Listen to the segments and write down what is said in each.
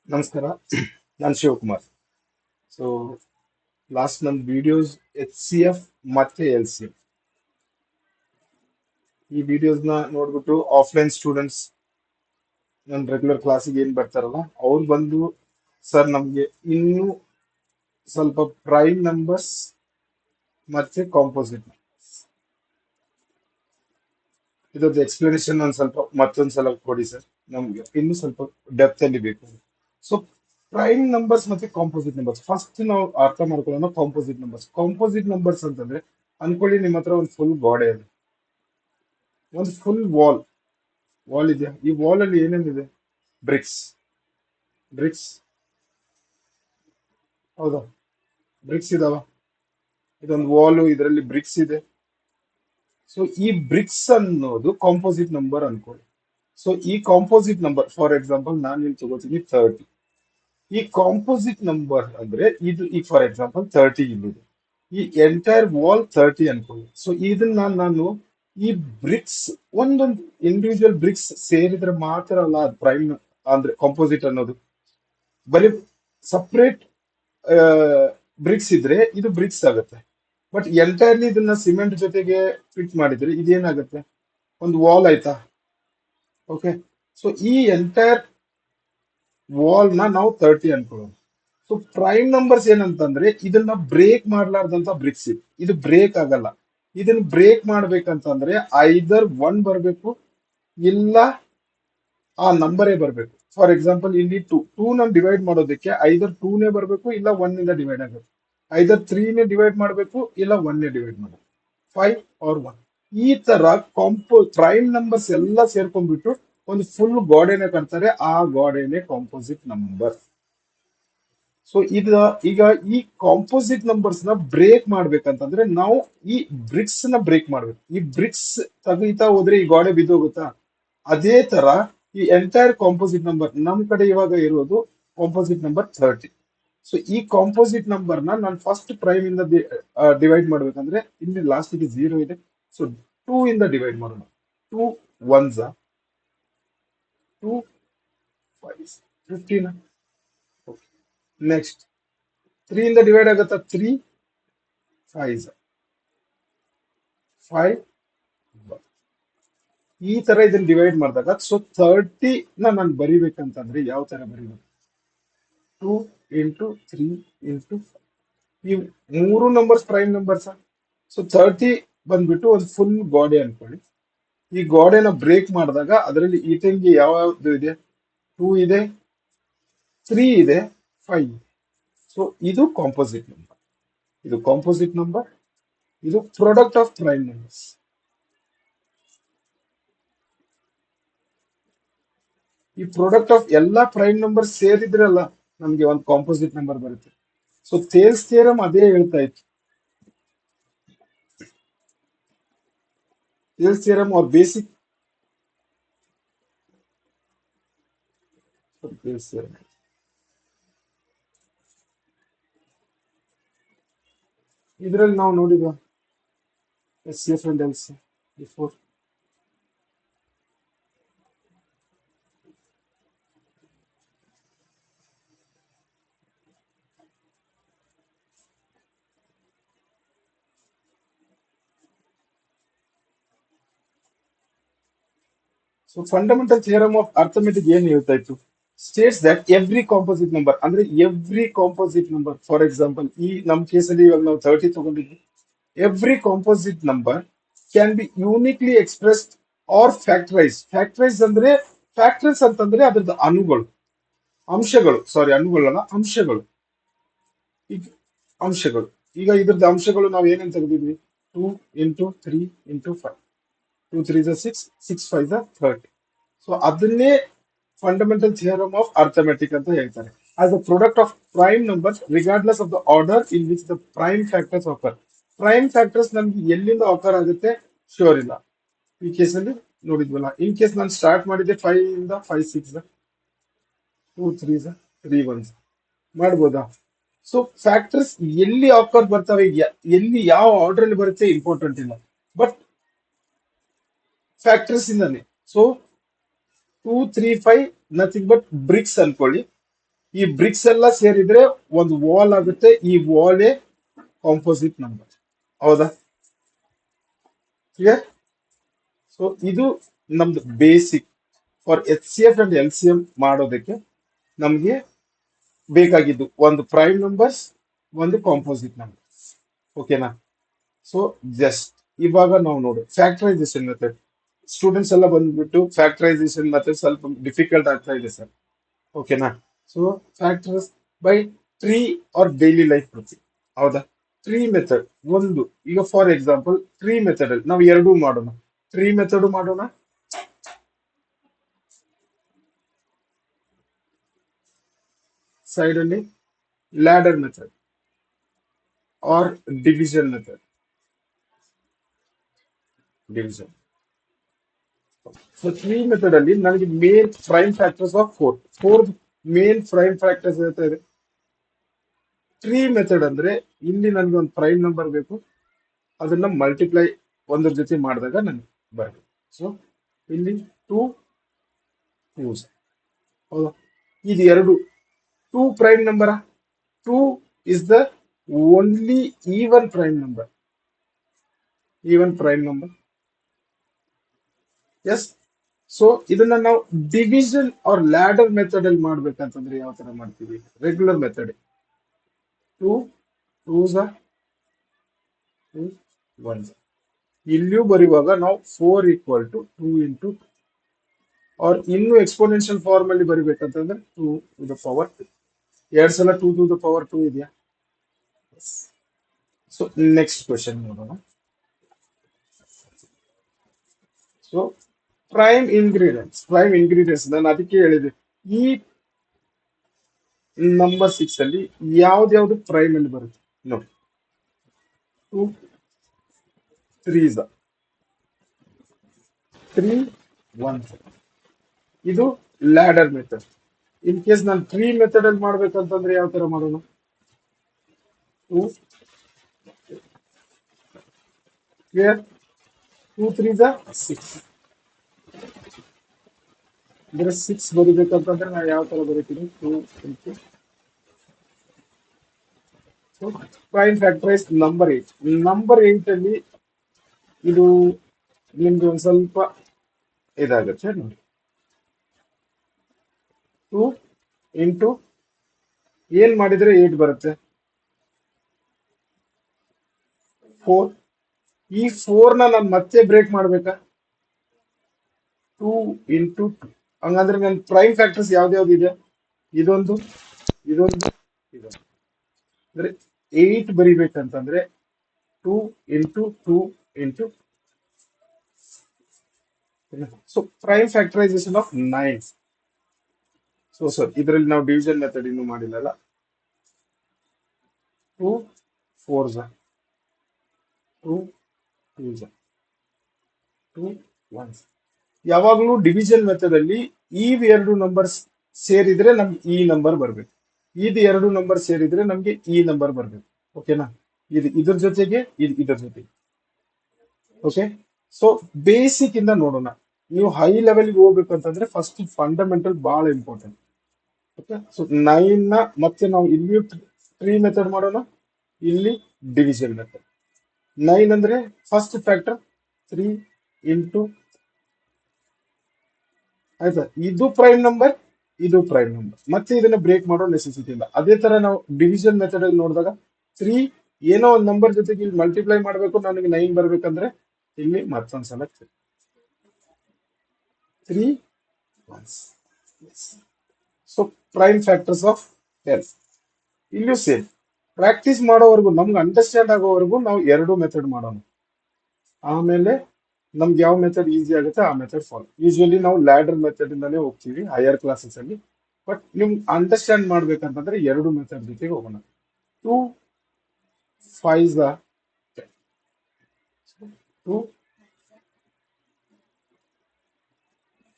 ನಮಸ್ಕಾರ. ನಾನು Shivakumar. So last ನನ್ನ ವಿಡಿಯೋಸ್ HCF ಮತ್ತೆ LCF ಈ ವಿಡಿಯೋಸ್ನ ನೋಡ್ಬಿಟ್ಟು ಆಫ್ಲೈನ್ ಸ್ಟೂಡೆಂಟ್ಸ್ ನನ್ನ ರೆಗ್ಯುಲರ್ ಕ್ಲಾಸಿಗೆ ಏನ್ ಬರ್ತಾರಲ್ಲ ಅವ್ರು ಬಂದು ಸರ್ ನಮ್ಗೆ ಇನ್ನೂ ಸ್ವಲ್ಪ ಪ್ರೈಮ್ ನಂಬರ್ಸ್ ಮತ್ತೆ ಕಾಂಪೋಸಿಟ್ ಇದೊಂದು ಎಕ್ಸ್ಪ್ಲನೇಷನ್ ಒಂದ್ ಸ್ವಲ್ಪ ಮತ್ತೊಂದ್ಸಲ ಕೊಡಿ ಸರ್, ನಮ್ಗೆ ಇನ್ನೂ ಸ್ವಲ್ಪ ಡೆಪ್ತ್ ಅಲ್ಲಿ ಬೇಕು. ಸೊ ಪ್ರೈಮ್ ನಂಬರ್ಸ್ ಮತ್ತೆ ಕಾಂಪೋಸಿಟ್ ನಂಬರ್ಸ್ ಫಸ್ಟ್ ನಾವು ಅರ್ಥ ಮಾಡ್ಕೊಳ್ಳೋಣ. ಕಾಂಪೋಸಿಟ್ ನಂಬರ್ಸ್ ಅಂತಂದ್ರೆ ಅನ್ಕೊಳ್ಳಿ ನಿಮ್ಮ ಹತ್ರ ಒಂದು ಫುಲ್ ಗೋಡೆ ಇದೆ, ಒಂದು ಫುಲ್ ವಾಲ್ ಇದೆಯಾ. ಈ ವಾಲ್ ಅಲ್ಲಿ ಏನೇನಿದೆ? ಬ್ರಿಕ್ಸ್. ಬ್ರಿಕ್ಸ್, ಹೌದಾ? ಬ್ರಿಕ್ಸ್ ಇದಾವ. ಇದೊಂದು ವಾಲು, ಇದರಲ್ಲಿ ಬ್ರಿಕ್ಸ್ ಇದೆ. ಸೊ ಈ ಬ್ರಿಕ್ಸ್ ಅನ್ನೋದು ಕಾಂಪೋಸಿಟ್ ನಂಬರ್ ಅನ್ಕೊಳ್ಳಿ. ಸೊ ಈ ಕಾಂಪೋಸಿಟ್ ನಂಬರ್, ಫಾರ್ ಎಕ್ಸಾಂಪಲ್ ನಾನು ಇಲ್ಲಿ ತಗೋತೀನಿ 30. ಈ ಕಾಂಪೋಸಿಟ್ ನಂಬರ್ ಅಂದ್ರೆ ಇದು, ಈ ಫಾರ್ ಎಕ್ಸಾಂಪಲ್ 30 ಇಲ್ಲಿದೆ. ಈ ಎಂಟೈರ್ ವಾಲ್ 30 ಅನ್ಕೊಳ್ಳಿ. ಸೊ ಇದನ್ನ ನಾನು ಈ ಬ್ರಿಕ್ಸ್, ಒಂದೊಂದು ಇಂಡಿವಿಜುವಲ್ ಬ್ರಿಕ್ಸ್ ಸೇರಿದ್ರೆ ಮಾತ್ರ ಅಲ್ಲ ಅದು ಪ್ರೈಮ್ ಅಂದ್ರೆ ಕಾಂಪೋಸಿಟ್ ಅನ್ನೋದು. ಬರೀ ಸಪ್ರೇಟ್ ಬ್ರಿಕ್ಸ್ ಇದ್ರೆ ಇದು ಬ್ರಿಕ್ಸ್ ಆಗುತ್ತೆ. ಬಟ್ ಎಂಟೈರ್ಲಿ ಇದನ್ನ ಸಿಮೆಂಟ್ ಜೊತೆಗೆ ಫಿಟ್ ಮಾಡಿದ್ರೆ ಇದೇನಾಗುತ್ತೆ? ಒಂದು ವಾಲ್ ಆಯ್ತಾ? ಓಕೆ. ಸೊ ಈ ಎಂಟೈರ್ ವಾಲ್ ನ ನಾವು 30 ಅನ್ಕೊಳ್ಳೋಣ. ಸೊ ಪ್ರೈಮ್ ನಂಬರ್ಸ್ ಏನಂತಂದ್ರೆ ಇದನ್ನ ಬ್ರೇಕ್ ಮಾಡ್ಲಾರ್ದಂತ ಬ್ರಿಕ್ಸ್ ಇದು ಬ್ರೇಕ್ ಆಗಲ್ಲ. ಇದನ್ನ ಬ್ರೇಕ್ ಮಾಡ್ಬೇಕಂತಂದ್ರೆ ಐದರ್ ಒನ್ ಬರಬೇಕು, ಇಲ್ಲ ಆ ನಂಬರೇ ಬರಬೇಕು. ಫಾರ್ ಎಕ್ಸಾಂಪಲ್ ಇಲ್ಲಿ ಟೂ ನ ಡಿವೈಡ್ ಮಾಡೋದಕ್ಕೆ ಐದರ್ ಟೂನೇ ಬರಬೇಕು, ಇಲ್ಲ ಒನ್ ಇಂದ ಡಿವೈಡ್ ಆಗಬೇಕು. ಐದರ್ ತ್ರೀನೇ ಡಿವೈಡ್ ಮಾಡಬೇಕು, ಇಲ್ಲ ಒನ್ನೇ ಡಿವೈಡ್ ಮಾಡಬೇಕು. 5 or 1 ಈ ತರ ಪ್ರೈಮ್ ನಂಬರ್ಸ್ ಎಲ್ಲ ಸೇರ್ಕೊಂಡ್ಬಿಟ್ಟು ಒಂದು ಫುಲ್ ಗೋಡೆನೆ ಕಟ್ತಾರೆ. ಆ ಗೋಡೆನೆ ಕಾಂಪೋಸಿಟ್ ನಂಬರ್. ಸೊ ಈಗ ಈ ಕಾಂಪೋಸಿಟ್ ನಂಬರ್ಸ್ ನ ಬ್ರೇಕ್ ಮಾಡ್ಬೇಕಂತಂದ್ರೆ ನಾವು ಈ ಬ್ರಿಕ್ಸ್ ನ ಬ್ರೇಕ್ ಮಾಡ್ಬೇಕು. ಈ ಬ್ರಿಕ್ಸ್ ತೆಗಿತಾ ಹೋದ್ರೆ ಈ ಗೋಡೆ ಬಿದ್ದೋಗುತ್ತಾ? ಅದೇ ತರ ಈ ಎಂಟೈರ್ ಕಾಂಪೋಸಿಟ್ ನಂಬರ್ ನಮ್ ಕಡೆ ಇವಾಗ ಇರೋದು ಕಾಂಪೋಸಿಟ್ ನಂಬರ್ 30. ಸೊ ಈ ಕಾಂಪೋಸಿಟ್ ನಂಬರ್ ನಾನು ಫಸ್ಟ್ ಪ್ರೈಮ್ ಇಂದ ಡಿವೈಡ್ ಮಾಡ್ಬೇಕಂದ್ರೆ ಇಲ್ಲಿ ಲಾಸ್ಟ್ ಗೆ 0 ಇದೆ. ಸೊ 2 ಇಂದ ಡಿವೈಡ್ ಮಾಡೋಣ. 2 ಒನ್ಸ್, 2 5 15. ನೆಕ್ಸ್ಟ್ 3 ಇಂದ ಡಿವೈಡ್ ಆಗುತ್ತಾ? 3 5 5. ಈ ತರ ಇದನ್ನ ಡಿವೈಡ್ ಮಾಡಿದಾಗ ಸೊ 30 ನಾನು ಬರಿಬೇಕಂತಂದ್ರೆ ಯಾವ ತರ ಬರಿಬೇಕು? 2 ಇಂಟು 3 ಇಂಟು ಈ ಮೂರು ನಂಬರ್ಸ್ ಪ್ರೈಮ್ ನಂಬರ್ಸ್. ಸೊ 30 ಬಂದ್ಬಿಟ್ಟು ಒಂದು ಫುಲ್ ಗೋಡೆ ಅನ್ಕೊಳ್ಳಿ. ಈ ಗೋಡೆನ ಬ್ರೇಕ್ ಮಾಡಿದಾಗ ಅದರಲ್ಲಿ ಈಟನ್ಗೆ ಯಾವ ಯಾವ್ದು ಇದೆ? 2 ಇದೆ, 3 ಇದೆ, 5. ಸೊ ಇದು ಕಾಂಪೋಸಿಟ್ ನಂಬರ್. ಇದು ಕಾಂಪೋಸಿಟ್ ನಂಬರ್. ಇದು ಪ್ರಾಡಕ್ಟ್ ಆಫ್ ಪ್ರೈಮ್ ನಂಬರ್ಸ್. ಈ ಪ್ರಾಡಕ್ಟ್ ಆಫ್ ಎಲ್ಲಾ ಪ್ರೈಮ್ ನಂಬರ್ ಸೇರಿದ್ರಲ್ಲ ನಮ್ಗೆ ಒಂದು ಕಾಂಪೋಸಿಟ್ ನಂಬರ್ ಬರುತ್ತೆ. ಸೊ ಥೇಲ್ಸ್ ಥಿಯರಮ್ ಅದೇ ಹೇಳ್ತಾ ಇತ್ತು. ಥೇಲ್ಸ್ ಥಿಯರಮ್ और ಬೇಸಿಕ್ ಥೇಲ್ಸ್ ಥಿಯರಮ್ ಇದರಲ್ಲಿ ನಾವು ನೋಡಿದ್ವ HCF and LCF before. So fundamental theorem of arithmetic ಏನ್ ಹೇಳ್ತಾ ಇತ್ತು? States that every composite number, ಅಂದ್ರೆ every composite number, for example ಈ ನಮ್ ಕೇಸಲ್ಲಿ ಇವಾಗ ನಾವು 30 ತಗೊಂಡಿದ್ವಿ. Every composite number can be uniquely expressed or factorise. Factorise ಅಂದ್ರೆ ಫ್ಯಾಕ್ಟರ್ಸ್ ಅಂತಂದ್ರೆ ಅದ್ರದ್ದು ಅಣುಗಳು, ಅಂಶಗಳು. ಸಾರಿ, ಅಣುಗಳಲ್ಲ, ಅಂಶಗಳು. ಈಗ ಅಂಶಗಳು, ಈಗ ಇದ್ರದ್ದು ಅಂಶಗಳು ನಾವು ಏನೇನು ತೆಗೆದಿದ್ವಿ? 2 ಇಂಟು 3 ಇಂಟು 5. 2 3 6, 6 5 30. ಸೊ ಅದನ್ನೇ ಫಂಡಮೆಂಟಲ್ ಥಿಯರಮ್ ಆಫ್ ಅರ್ಥಮೆಟಿಕ್ ಅಂತ ಹೇಳ್ತಾರೆ. As the product of prime numbers regardless of the order in which the prime factors occur. Prime factors ನಮ್ಗೆ ಎಲ್ಲಿಂದ ಆಕರ್ ಆಗುತ್ತೆ ಶೋರ್ ಇಲ್ಲ. ಈ ಕೇಸಲ್ಲಿ ನೋಡಿದ್ವಲ್ಲ, ಇನ್ ಕೇಸ್ ನಾನು ಸ್ಟಾರ್ಟ್ ಮಾಡಿದ್ದೆ 5 ಇಂದ, 5 6, 2 3, 3 1 ಮಾಡ್ಬೋದಾ? ಸೊ ಫ್ಯಾಕ್ಟರ್ಸ್ ಎಲ್ಲಿ ಆಕರ್ ಬರ್ತವೆ, ಎಲ್ಲಿ ಯಾವ ಆರ್ಡರ್ ಅಲ್ಲಿ ಬರುತ್ತೆ ಇಂಪಾರ್ಟೆಂಟ್ ಇಲ್ಲ, ಬಟ್ ಫ್ಯಾಕ್ಟರ್ಸ್ ಇಂದಾನೆ. ಸೊ 2 3 5 ನಥಿಂಗ್ ಬಟ್ ಬ್ರಿಕ್ಸ್ ಅನ್ಕೊಳ್ಳಿ. ಈ ಬ್ರಿಕ್ಸ್ ಎಲ್ಲ ಸೇರಿದ್ರೆ ಒಂದು ವಾಲ್ ಆಗುತ್ತೆ, ಈ ವಾಲೇ ಕಾಂಪೋಸಿಟ್ ನಂಬರ್. ಹೌದಾ? ಕ್ಲಿಯರ್? ಸೊ ಇದು ನಮ್ದು basic for H C F and L C M ಮಾಡೋದಕ್ಕೆ ನಮ್ಗೆ ಬೇಕಾಗಿದ್ದು ಒಂದು ಪ್ರೈಮ್ ನಂಬರ್ಸ್, ಒಂದು ಕಾಂಪೋಸಿಟ್ ನಂಬರ್. ಓಕೆನಾ? ಸೊ ಜಸ್ಟ್ ಇವಾಗ ನಾವು ನೋಡು ಫ್ಯಾಕ್ಟರೈಸೇಷನ್ ಮೆಥಡ್. ಸ್ಟೂಡೆಂಟ್ಸ್ ಎಲ್ಲ ಬಂದ್ಬಿಟ್ಟು ಫ್ಯಾಕ್ಟರೈಸೇಷನ್ ಮೆಥಡ್ ಸ್ವಲ್ಪ ಡಿಫಿಕಲ್ಟ್ ಆಗ್ತಾ ಇದೆ ಸರ್. ಓಕೆನಾ? So factors by tree are daily life ಪ್ರತಿ. ಹೌದಾ? ಟ್ರೀ ಮೆಥಡ್ ಒಂದು, ಈಗ ಫಾರ್ ಎಕ್ಸಾಂಪಲ್ ಟ್ರೀ ಮೆಥಡ್ ಅಲ್ಲಿ ನಾವು ಎರಡೂ ಮಾಡೋಣ. ಟ್ರೀ ಮೆಥಡ್ ಮಾಡೋಣ, ಸೈಡ್ ಅಲ್ಲಿ ladder method or division method. Division. So tree method ಅಲ್ಲಿ ನನಗೆ main prime factors of four main prime factors ಇರ್ತಾ ಇದೆ. ಟ್ರೀ ಮೆಥಡ್ ಅಂದ್ರೆ ಇಲ್ಲಿ ನನಗೆ ಒಂದು ಪ್ರೈಮ್ ನಂಬರ್ ಬೇಕು, ಅದನ್ನ ಮಲ್ಟಿಪ್ಲೈ ಒಂದ್ರ ಜೊತೆ ಮಾಡಿದಾಗ ನನಗೆ ಬರಬೇಕು. ಸೊ ಇಲ್ಲಿ ಟೂ ಯೂಸ್. ಹೌದಾ? ಇದು ಎರಡು two prime number. Two is the only even prime number. Even prime number. Yes. So ಇದನ್ನ ನಾವು ಡಿವಿಷನ್ ಆರ್ ಲ್ಯಾಡರ್ ಮೆಥಡ್ ಅಲ್ಲಿ ಮಾಡ್ಬೇಕಂತಂದ್ರೆ ಯಾವ ತರ ಮಾಡ್ತೀವಿ? Regular method. Two twos two one. ಇಲ್ಲಿಯೂ ಬರೆಯುವಾಗ ನಾವು 4 ಈಕ್ವಲ್ ಟು 2 ಇಂಟು, ಅವ್ರ ಇನ್ನು ಎಕ್ಸ್ಪೋನೆನ್ಷಿಯಲ್ ಫಾರ್ಮ್ ಅಲ್ಲಿ ಬರಿಬೇಕಂತಂದ್ರೆ 2 ಟು ದ ಪವರ್ 2. ಎರಡ್ ಸಲ 2 ಟು ದ ಪವರ್ 2 ಇದೆಯಾ? ಸೊ ನೆಕ್ಸ್ಟ್ ಕ್ವೆಶನ್ ನೋಡೋಣ. ಸೊ ಪ್ರೈಮ್ ಇಂಗ್ರೀಡಿಯೆಂಟ್ಸ್ ನಾನು ಅದಕ್ಕೆ ಹೇಳಿದೆ, ಈ ನಂಬರ್ 6 ಅಲ್ಲಿ ಯಾವ್ದು ಪ್ರೈಮ್ ಅಲ್ಲಿ ಬರುತ್ತೆ ನೋಡಿ. 2 3 3 1. ಇದು ಲ್ಯಾಡರ್ ಮೆಥಡ್. ಇನ್ ಕೇಸ್ ನಾನು ಟ್ರೀ ಮೆಥಡ್ ಅಲ್ಲಿ ಮಾಡ್ಬೇಕಂತಂದ್ರೆ ಯಾವ ತರ ಮಾಡೋಣ? 2 ಕ್ಲಿಯರ್? 2 3 6. ಅಂದ್ರೆ 6 ಬರಿಬೇಕಂತಂದ್ರೆ ನಾನು ಯಾವ ತರ ಬರೀತೀನಿ? 2 into prime factorise number 8. Number 8 ಅಲ್ಲಿ ಇದು ನಿಮ್ಗೆ ಒಂದ್ ಸ್ವಲ್ಪ ಇದಾಗುತ್ತೆ ನೋಡಿ. 2 ಇಂಟು ಏನ್ ಮಾಡಿದ್ರೆ 8 ಬರುತ್ತೆ? 4. ಈ 4 ನ ನಾನು ಮತ್ತೆ ಬ್ರೇಕ್ ಮಾಡ್ಬೇಕಾ? 2 ಇಂಟು 2. ಹಂಗಂದ್ರೆ ನನ್ನ ಪ್ರೈಮ್ ಫ್ಯಾಕ್ಟರ್ಸ್ ಯಾವ್ದು ಇದೆ? ಇದೊಂದು, ಇದೊಂದು, ಇದೊಂದು. ಅಂದ್ರೆ 8 ಬರಿಬೇಕಂತಂದ್ರೆ 2 into 2 into. So prime factorisation of 9. So sir ಇದರಲ್ಲಿ ನಾವು ಡಿವಿಷನ್ ಮೆಥಡ್ ಇನ್ನೂ ಮಾಡಿಲ್ಲಲ್ಲ. 2 4 2 2 2 1. ಯಾವಾಗಲೂ ಡಿವಿಷನ್ ಮೆಥಡ್ ಅಲ್ಲಿ ಈ ಎರಡು ನಂಬರ್ಸ್ ಸೇರಿದ್ರೆ ನಮ್ಗೆ ಈ ನಂಬರ್ ಬರ್ಬೇಕು, ಇದು ಎರಡು ನಂಬರ್ ಸೇರಿದ್ರೆ ನಮ್ಗೆ ಈ ನಂಬರ್ ಬರ್ಬೇಕು. ಓಕೆನಾ? ಇದು ಇದ್ರ ಜೊತೆಗೆ ಇದು ಇದರ ಜೊತೆಗೆ. ಓಕೆ. ಸೊ ಬೇಸಿಕ್ ಇಂದ ನೋಡೋಣ. ನೀವು ಹೈ ಲೆವೆಲ್ಗೆ ಹೋಗ್ಬೇಕಂತಂದ್ರೆ ಫಸ್ಟ್ ಫಂಡಮೆಂಟಲ್ ಬಹಳ ಇಂಪಾರ್ಟೆಂಟ್. ಓಕೆ. ಸೊ 9 ನ ಮತ್ತೆ ನಾವು ಇಲ್ಲಿ ಟ್ರೀ ಮೆಥಡ್ ಮಾಡೋಣ, ಇಲ್ಲಿ ಡಿವಿಷನ್ ಮೆಥಡ್. 9 ಅಂದ್ರೆ ಫಸ್ಟ್ ಫ್ಯಾಕ್ಟರ್ 3 ಇಂಟು, ಆಯ್ತಾ? ಇದು ಪ್ರೈಮ್ ನಂಬರ್, ಇದು ಪ್ರೈಮ್ ನಂಬರ್. ಮತ್ತೆ ಇದನ್ನ ಬ್ರೇಕ್ ಮಾಡೋ ನೆಸೆಸಿಟಿ ಇಲ್ಲ. ಅದೇ ತರ ನಾವು ಡಿವಿಷನ್ ಮೆಥಡ್ ಅಲ್ಲಿ ನೋಡಿದಾಗ 3 ಏನೋ ಒಂದು ನಂಬರ್ ಜೊತೆಗೆ ಇಲ್ಲಿ ಮಲ್ಟಿಪ್ಲೈ ಮಾಡಬೇಕು, ನನಗೆ 9 ಬರ್ಬೇಕಂದ್ರೆ ಇಲ್ಲಿ ಮತ್ತೊಂದ್ಸಲ 3 1. So prime factors of 10. ಇಲ್ಲೂ ಸೇಮ್. ಪ್ರಾಕ್ಟೀಸ್ ಮಾಡೋವರೆಗೂ ನಮ್ಗೆ ಅಂಡರ್ಸ್ಟ್ಯಾಂಡ್ ಆಗೋವರೆಗೂ ನಾವು ಎರಡು ಮೆಥಡ್ ಮಾಡೋಣ. ಆಮೇಲೆ ನಮ್ಗೆ ಯಾವ ಮೆಥಡ್ ಈಸಿ ಆಗುತ್ತೆ ಆ ಮೆಥಡ್ ಫಾಲೋ. ಯೂಶುವಲಿ ನಾವು ಲ್ಯಾಡರ್ ಮೆಥಡ್ ಇಂದಾನೇ ಹೋಗ್ತೀವಿ ಹೈಯರ್ ಕ್ಲಾಸಸ್ ಅಲ್ಲಿ. ಬಟ್ ನಿಮ್ಗೆ ಅಂಡರ್ಸ್ಟ್ಯಾಂಡ್ ಮಾಡ್ಬೇಕಂತಂದ್ರೆ ಎರಡು ಮೆಥಡ್ ಜೊತೆಗೆ ಹೋಗೋಣ. 2 5 2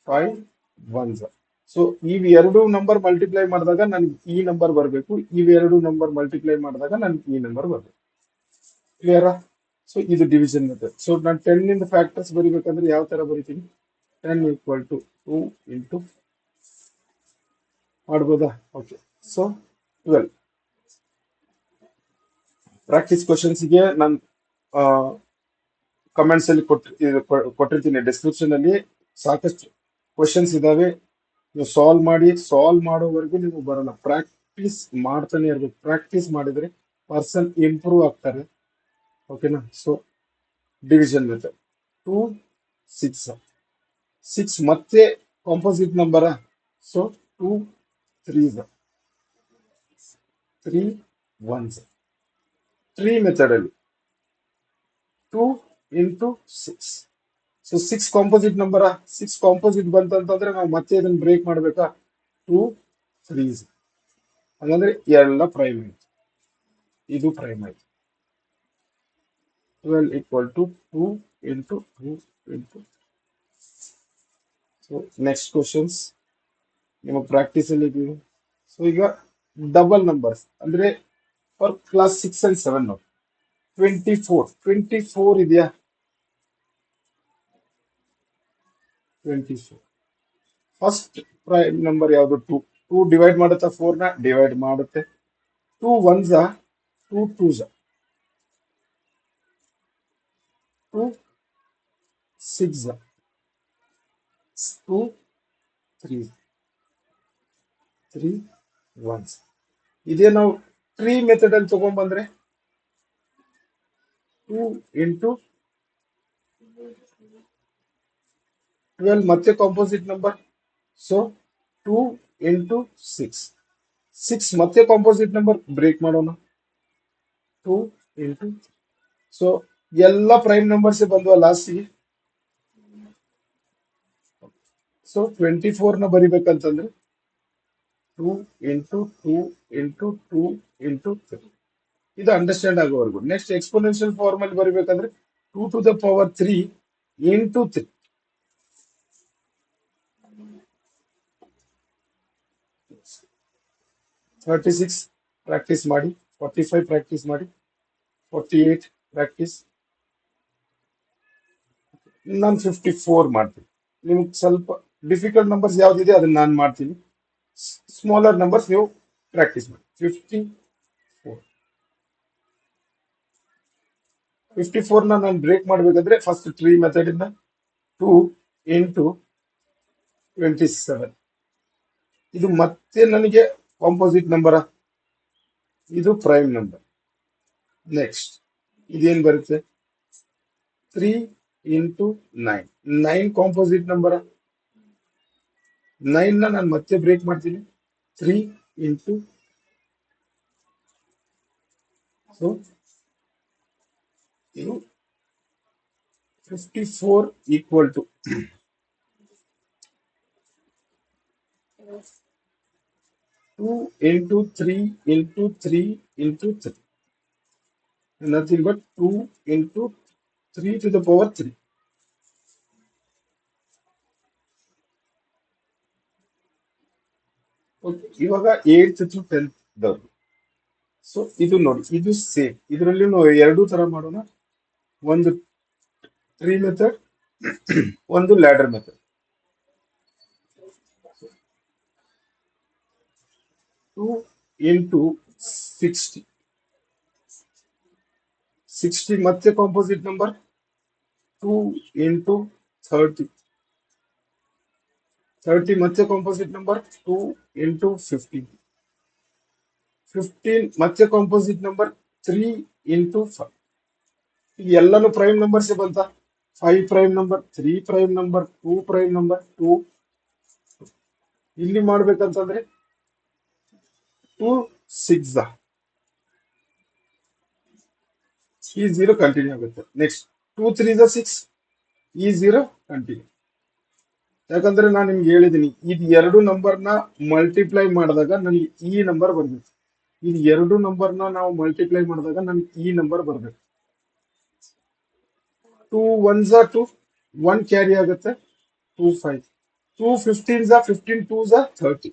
5 1. ಸೊ ಇವ್ ಎರಡು ನಂಬರ್ ಮಲ್ಟಿಪ್ಲೈ ಮಾಡಿದಾಗ ನನ್ಗೆ ಈ ನಂಬರ್ ಬರಬೇಕು, ಇವೆರಡು ನಂಬರ್ ಮಲ್ಟಿಪ್ಲೈ ಮಾಡಿದಾಗ ನನ್ಗೆ ಈ ನಂಬರ್ ಬರಬೇಕು. ಕ್ಲಿಯರಾ? ಸೊ ಇದು ಡಿವಿಷನ್ ಮೆಥಡ್. ಸೊ ನಾನು 10 ಇಂದ ಫ್ಯಾಕ್ಟರ್ಸ್ ಬರಿಬೇಕಂದ್ರೆ ಯಾವ ತರ ಬರಿತೀನಿ? 10 ಈಕ್ವಲ್ ಟು 2 ಇಂಟು ಮಾಡ್ಬೋದಾ? ಓಕೆ. ಸೊ 12 ಪ್ರಾಕ್ಟೀಸ್ ಕ್ವಶನ್ಸ್ಗೆ ನಾನು ಕಮೆಂಟ್ಸ್ ಅಲ್ಲಿ ಕೊಟ್ಟಿರ್ತೀನಿ, ಡಿಸ್ಕ್ರಿಪ್ಷನ್ ಅಲ್ಲಿ ಸಾಕಷ್ಟು ಕ್ವಶನ್ಸ್ ಇದಾವೆ. ನೀವು ಸಾಲ್ವ್ ಮಾಡೋವರೆಗೂ ನೀವು ಬರಲ್ಲ. ಪ್ರಾಕ್ಟೀಸ್ ಮಾಡ್ತಾನೆ ಇರ್ಬೇಕು. ಪ್ರಾಕ್ಟೀಸ್ ಮಾಡಿದ್ರೆ ಪರ್ಸನ್ ಇಂಪ್ರೂವ್ ಆಗ್ತಾರೆ. ಓಕೆನಾ? ಸೊ ಡಿವಿಷನ್ ಮೆಥಡ್ 2 6 6 ಮತ್ತೆ composite number. So 2 3 3 1 tree method ಅಲ್ಲಿ 2 into 6. So 6 composite number. 6 composite ಬಂತಂತಂದ್ರೆ ನಾವು ಮತ್ತೆ ಇದನ್ನ ಬ್ರೇಕ್ ಮಾಡ್ಬೇಕಾ? 2 3 ಹಂಗಂದ್ರೆ ಎಲ್ಲ ಪ್ರೈಮ್ ಆಯ್ತು, ಇದು ಪ್ರೈಮ್ ಆಯ್ತು. 12 equal to 2 into 2 into. So next questions ನಿಮಗೆ ಪ್ರಾಕ್ಟೀಸ್ ಅಲ್ಲಿ ಇದೀವಿ. ಸೊ ಈಗ ಡಬಲ್ ನಂಬರ್ಸ್ ಅಂದ್ರೆ ಫಾರ್ ಕ್ಲಾಸ್ 6 and 7 ನೋಡಿ. 24 ಇದೆಯಾ? 24 ಫಸ್ಟ್ ಪ್ರೈಮ್ ನಂಬರ್ ಯಾವುದು? 2. 2 ಡಿವೈಡ್ ಮಾಡುತ್ತಾ? 4 ನ ಡಿವೈಡ್ ಮಾಡುತ್ತೆ. 2 1s 2 2s 2 6 2 3 3 1s. ಇದೇ ನಾವು ಟ್ರೀ ಮೆಥಡ್ ಅಲ್ಲಿ ತಗೊಂಡ್ ಬಂದ್ರೆ 2 ಇಂಟು 12 ಮತ್ತೆ ಕಾಂಪೋಸಿಟ್ ನಂಬರ್. ಸೊ 2 ಇಂಟು 6 6 ಮತ್ತೆ ಕಾಂಪೋಸಿಟ್ ನಂಬರ್. ಬ್ರೇಕ್ ಮಾಡೋಣ. 2 ಇಂಟು. ಸೊ ಎಲ್ಲ ಪ್ರೈಮ್ ನಂಬರ್ಸ್ ಬಂದ್ವ ಲಾಸ್ಟ್ಗೆ. ಸೊ 24 ನ ಬರಿಬೇಕಂತಂದ್ರೆ 2 ಇಂಟು 2 ಇಂಟು 2 ಇಂಟು 3. ಇದು ಅಂಡರ್ಸ್ಟ್ಯಾಂಡ್ ಆಗೋವರೆಗೂ. ನೆಕ್ಸ್ಟ್ ಎಕ್ಸ್ಪೋನೆನ್ಷಿಯಲ್ ಫಾರ್ಮ್ ಅಲ್ಲಿ ಬರಿಬೇಕಂದ್ರೆ 2 to the power 3 into 3. 36 practice ಮಾಡಿ. 45 ಪ್ರಾಕ್ಟೀಸ್ ಮಾಡಿ. 48 ಪ್ರಾಕ್ಟೀಸ್. ನಾನು 54 ಮಾಡ್ತೀನಿ. ನಿಮ್ಗೆ ಸ್ವಲ್ಪ ಡಿಫಿಕಲ್ಟ್ ನಂಬರ್ಸ್ ಯಾವ್ದಿದೆ ಅದನ್ನ ನಾನು ಮಾಡ್ತೀನಿ. ಸ್ಮಾಲರ್ ನಂಬರ್ಸ್ ನೀವು ಪ್ರಾಕ್ಟೀಸ್ ಮಾಡಿ. 54 ನ ನಾನು ಬ್ರೇಕ್ ಮಾಡ್ಬೇಕಾದ್ರೆ ಫಸ್ಟ್ ಟ್ರೀ ಮೆಥಡ್ ಇಂದ 2 ಇಂಟು 27. ಇದು ಮತ್ತೆ ನನಗೆ ಕಾಂಪೋಸಿಟ್ ನಂಬರ್, ಇದು ಪ್ರೈಮ್ ನಂಬರ್. ನೆಕ್ಸ್ಟ್ ಇದೇನ್ ಬರುತ್ತೆ? 3 ಇಂಟು 9. 9 composite number. 9 ನ ನಾನು ಮತ್ತೆ ಬ್ರೇಕ್ ಮಾಡ್ತೀನಿ. 3 ಇಂಟು. ಸೊ ಇದು 54 equal to 2 into 3 into 3 into 3. Nothing but 2 into 3 to the power 3. Okay. ಇವಾಗ 8th to 10th ದವ್ರು. ಸೊ ಇದು ನೋಡಿ, ಇದು ಸೇಮ್. ಇದರಲ್ಲಿ ನಾವು ಎರಡೂ ತರ ಮಾಡೋಣ. ಒಂದು ಟ್ರೀ ಮೆಥಡ್, ಒಂದು ಲ್ಯಾಡರ್ ಮೆಥಡ್. 2 ಇಂಟು 60. 60 ಮತ್ತೆ ಕಾಂಪೋಸಿಟ್ ನಂಬರ್. 2 ಇಂಟು 30. 30 ಮತ್ತೆ ಕಾಂಪೋಸಿಟ್ ನಂಬರ್. 2 ಇಂಟು 15. 15 ಮತ್ತೆ ಕಾಂಪೋಸಿಟ್ ನಂಬರ್. 3 ಇಂಟು 5. ಎಲ್ಲಾನು ಪ್ರೈಮ್ ನಂಬರ್ಸ್ ಬಂತ. 5 prime number, 3 prime number, 2 prime number, 2. ಇಲ್ಲಿ ಮಾಡ್ಬೇಕಂತಂದ್ರೆ 2 6 ಈ 0 ಕಂಟಿನ್ಯೂ ಆಗುತ್ತೆ. ನೆಕ್ಸ್ಟ್ 2 3 6 ಈ 0 ಕಂಟಿನ್ಯೂ. ಯಾಕಂದ್ರೆ ನಾನು ನಿಮ್ಗೆ ಹೇಳಿದೀನಿ, ಇದು ಎರಡು ನಂಬರ್ನ ಮಲ್ಟಿಪ್ಲೈ ಮಾಡಿದಾಗ ನನಗೆ ಈ ನಂಬರ್ ಬರ್ಬೇಕು. ಇದು ಎರಡು ನಂಬರ್ನ ನಾವು ಮಲ್ಟಿಪ್ಲೈ ಮಾಡಿದಾಗ ನನಗೆ ಈ ನಂಬರ್ ಬರ್ಬೇಕು. 2 1s 2, 1 ಕ್ಯಾರಿ ಆಗುತ್ತೆ. 2 5. 2 15s 15, 2s 30.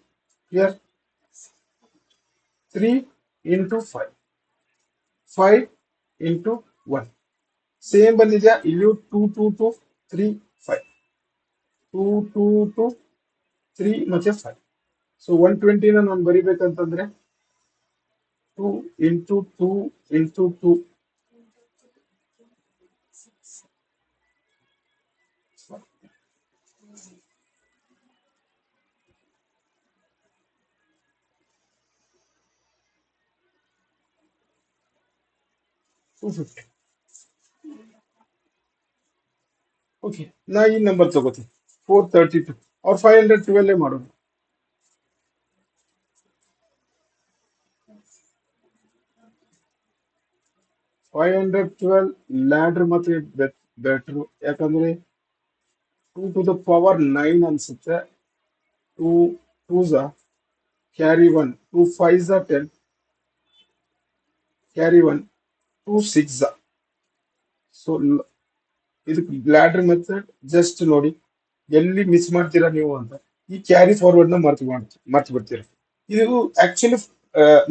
Here 3 into 5. 5 into 1. Same ಬಂದಿದ್ಯಾ? ಇಲ್ಲಿಯೂ 2 2 2 3 5. 2 2 2 3 ಮತ್ತೆ 5. ಸೊ 120ನ ನಾನು ಬರಿಬೇಕಂತಂದ್ರೆ 2 ಇಂಟು 2 ಇಂಟು 2 250. ಓಕೆ, ನಾ ಈ ನಂಬರ್ ತಗೋತೀನಿ 432 ಅವ್ರ 512 ಮಾಡೋದು. 512 ಲ್ಯಾಡ್ರ್ ಮತ್ತೆ ಬೆಟ್ರು, ಯಾಕಂದ್ರೆ 2 ಟು ದ ಪವರ್ 9 ಅನ್ಸುತ್ತೆ. 2 2s carry 1, 2 5s 10, carry 1, 2 6. So ಇದಕ್ಕೆ ಲ್ಯಾಡ್ರ್ ಮೆಥಡ್ ಜಸ್ಟ್ ನೋಡಿ ಎಲ್ಲಿ ಮಿಸ್ ಮಾಡ್ತೀರಾ ನೀವು ಅಂತ. ಈ ಕ್ಯಾರಿ ಫಾರ್ವರ್ಡ್ ನ ಮರ್ತು ಬಿಡ್ತೀರಾ. ಇದು ಆಕ್ಚುಲಿ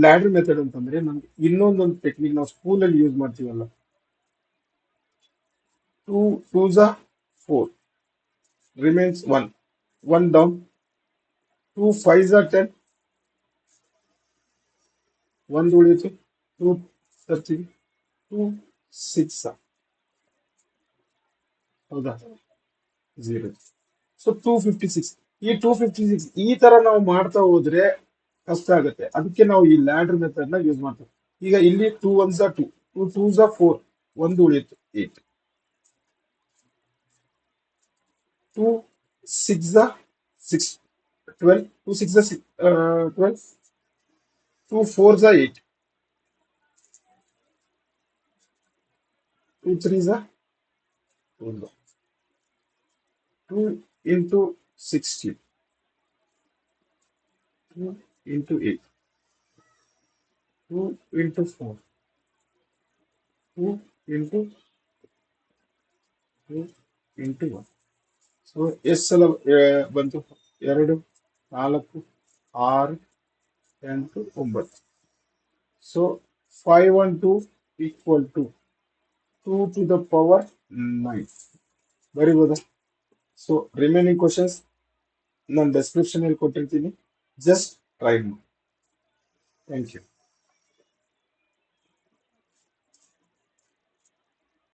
ಲ್ಯಾಡ್ರ್ ಮೆಥಡ್ ಅಂತಂದ್ರೆ ನಮ್ಗೆ ಇನ್ನೊಂದೊಂದು ಟೆಕ್ನಿಕ್ ನಾವು ಸ್ಕೂಲಲ್ಲಿ ಯೂಸ್ ಮಾಡ್ತೀವಲ್ಲ. 2 2s 4 ರಿಮೈನ್ಸ್ 1, 1 ಡೌನ್. 2 5s 10, 1 ಉಳಿಯಿತು. 2 ತರ್ತೀವಿ. 2 6 ಹೌದಾ, 0. ಸೊ 256. ಈ 256 ಈ ತರ ನಾವು ಮಾಡ್ತಾ ಹೋದ್ರೆ ಕಷ್ಟ ಆಗುತ್ತೆ. ಅದಕ್ಕೆ ನಾವು ಈ ಲ್ಯಾಡರ್ ಮೆಥಡ್ ನ ಯೂಸ್ ಮಾಡ್ತೀವಿ. ಈಗ ಇಲ್ಲಿ 2 1s 2, 2 2s 4, 1 ಉಳಿಯಿತು 8, 2 6s 6, 12, 2 6s 12, 2 4s 8, 2 3s 12, 2 into 16, 2 into 8, 2 into 4, 2 into 2 into 1. So ಎಷ್ಟು ಸಲ ಬಂತು? 2 4 6 8 9. So 512 equal to 2 to the power 9 ಬರಿಬೋದಾ? ಸೊ ರಿಮೈನಿಂಗ್ ಕ್ವಶನ್ಸ್ ನಾನು ಡಿಸ್ಕ್ರಿಪ್ಷನ್ ಅಲ್ಲಿ ಕೊಟ್ಟಿರ್ತೀನಿ, ಜಸ್ಟ್ ಟ್ರೈ ಮಾಡಿ. Thank you.